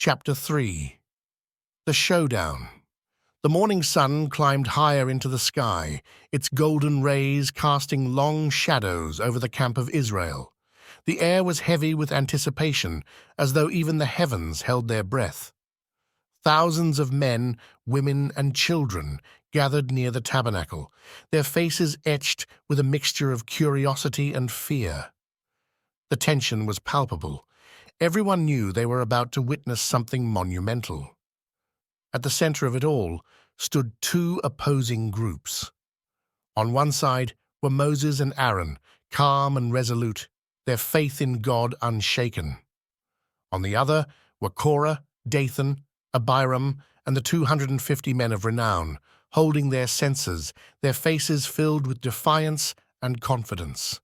Chapter 3. The Showdown. The morning sun climbed higher into the sky, its golden rays casting long shadows over the camp of Israel. The air was heavy with anticipation, as though even the heavens held their breath. Thousands of men, women, and children gathered near the tabernacle, their faces etched with a mixture of curiosity and fear. The tension was palpable. Everyone knew they were about to witness something monumental. At the center of it all stood two opposing groups. On one side were Moses and Aaron, calm and resolute, their faith in God unshaken. On the other were Korah, Dathan, Abiram, and the 250 men of renown, holding their censers, their faces filled with defiance and confidence.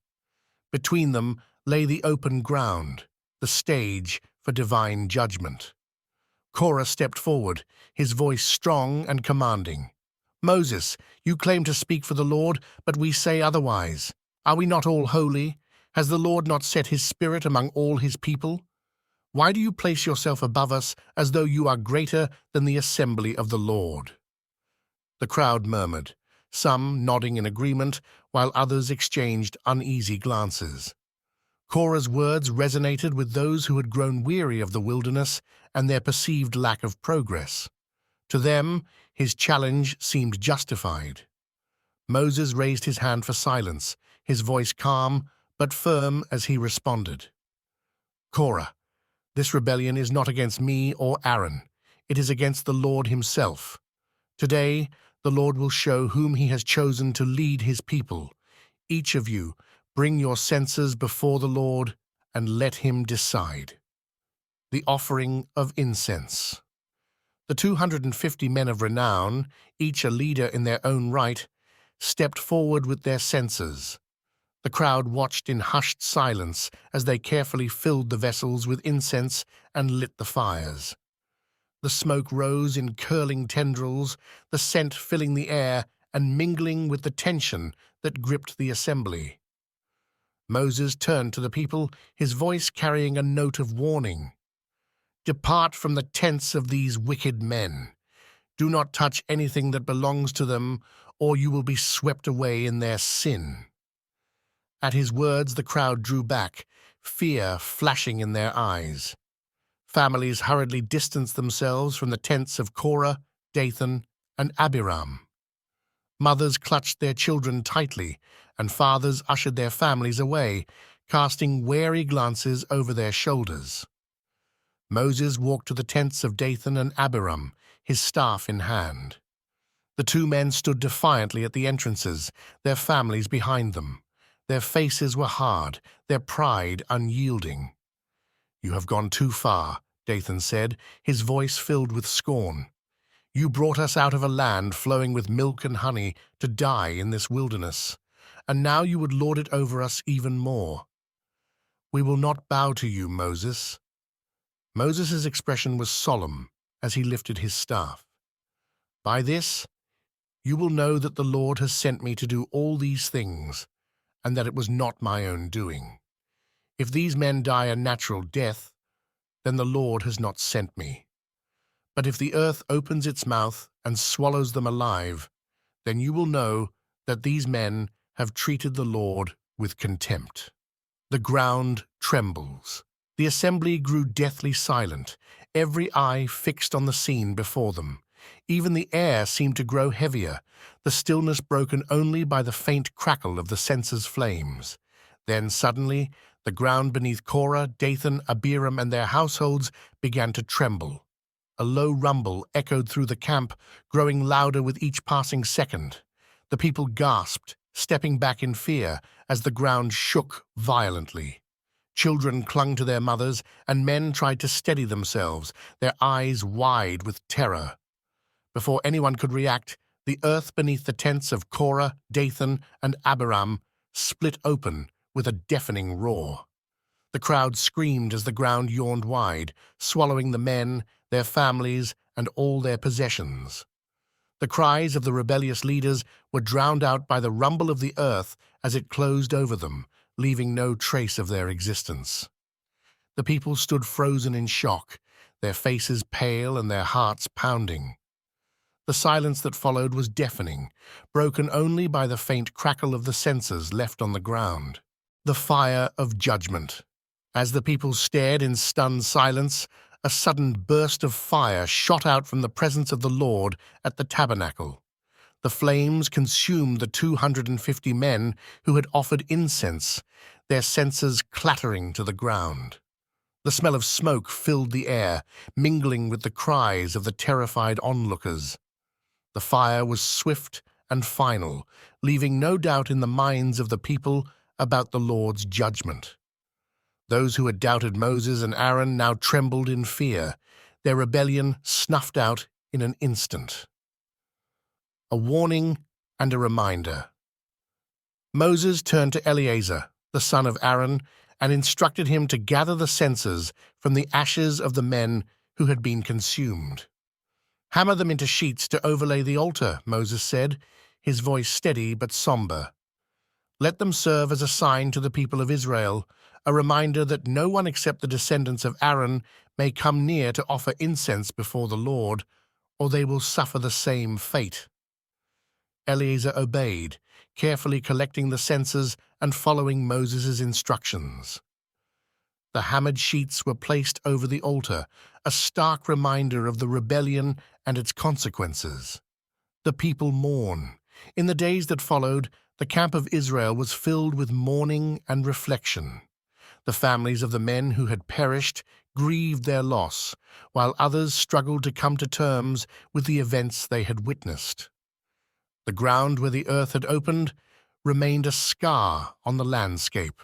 Between them lay the open ground, the stage for divine judgment. Korah stepped forward, his voice strong and commanding. "Moses, you claim to speak for the Lord, but we say otherwise. Are we not all holy? Has the Lord not set his spirit among all his people? Why do you place yourself above us as though you are greater than the assembly of the Lord?" The crowd murmured, some nodding in agreement, while others exchanged uneasy glances. Korah's words resonated with those who had grown weary of the wilderness and their perceived lack of progress. To them, his challenge seemed justified. Moses raised his hand for silence, his voice calm but firm as he responded. "Korah, this rebellion is not against me or Aaron. It is against the Lord himself. Today, the Lord will show whom he has chosen to lead his people. Each of you, bring your censers before the Lord and let him decide." The offering of incense. The 250 men of renown, each a leader in their own right, stepped forward with their censers. The crowd watched in hushed silence as they carefully filled the vessels with incense and lit the fires. The smoke rose in curling tendrils, the scent filling the air and mingling with the tension that gripped the assembly. Moses turned to the people, his voice carrying a note of warning. "Depart from the tents of these wicked men. Do not touch anything that belongs to them, or you will be swept away in their sin." At his words, the crowd drew back, fear flashing in their eyes. Families hurriedly distanced themselves from the tents of Korah, Dathan, and Abiram. Mothers clutched their children tightly, and fathers ushered their families away, casting wary glances over their shoulders. Moses walked to the tents of Dathan and Abiram, his staff in hand. The two men stood defiantly at the entrances, their families behind them. Their faces were hard, their pride unyielding. "You have gone too far," Dathan said, his voice filled with scorn. "You brought us out of a land flowing with milk and honey to die in this wilderness, and now you would lord it over us even more." "We will not bow to you, Moses." Moses' expression was solemn as he lifted his staff. "By this, you will know that the Lord has sent me to do all these things, and that it was not my own doing. If these men die a natural death, then the Lord has not sent me. But if the earth opens its mouth and swallows them alive, then you will know that these men have treated the Lord with contempt." The ground trembles. The assembly grew deathly silent, every eye fixed on the scene before them. Even the air seemed to grow heavier, the stillness broken only by the faint crackle of the censer's flames. Then suddenly, the ground beneath Korah, Dathan, Abiram, and their households began to tremble. A low rumble echoed through the camp, growing louder with each passing second. The people gasped, stepping back in fear as the ground shook violently. Children clung to their mothers, and men tried to steady themselves, their eyes wide with terror. Before anyone could react, the earth beneath the tents of Korah, Dathan, and Abiram split open with a deafening roar. The crowd screamed as the ground yawned wide, swallowing the men, their families, and all their possessions. The cries of the rebellious leaders were drowned out by the rumble of the earth as it closed over them, leaving no trace of their existence. The people stood frozen in shock, their faces pale and their hearts pounding. The silence that followed was deafening, broken only by the faint crackle of the censers left on the ground. The fire of judgment. As the people stared in stunned silence, a sudden burst of fire shot out from the presence of the Lord at the tabernacle. The flames consumed the 250 men who had offered incense, their censers clattering to the ground. The smell of smoke filled the air, mingling with the cries of the terrified onlookers. The fire was swift and final, leaving no doubt in the minds of the people about the Lord's judgment. Those who had doubted Moses and Aaron now trembled in fear, their rebellion snuffed out in an instant. A warning and a reminder. Moses turned to Eleazar, the son of Aaron, and instructed him to gather the censers from the ashes of the men who had been consumed. "Hammer them into sheets to overlay the altar," Moses said, his voice steady but somber. "Let them serve as a sign to the people of Israel, a reminder that no one except the descendants of Aaron may come near to offer incense before the Lord, or they will suffer the same fate." Eleazar obeyed, carefully collecting the censers and following Moses' instructions. The hammered sheets were placed over the altar, a stark reminder of the rebellion and its consequences. The people mourn. In the days that followed, the camp of Israel was filled with mourning and reflection. The families of the men who had perished grieved their loss, while others struggled to come to terms with the events they had witnessed. The ground where the earth had opened remained a scar on the landscape,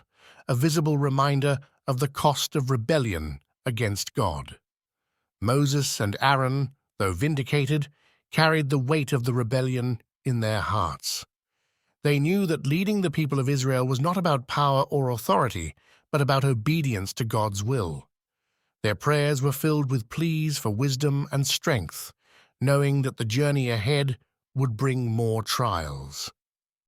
a visible reminder of the cost of rebellion against God. Moses and Aaron, though vindicated, carried the weight of the rebellion in their hearts. They knew that leading the people of Israel was not about power or authority, but about obedience to God's will. Their prayers were filled with pleas for wisdom and strength, knowing that the journey ahead would bring more trials.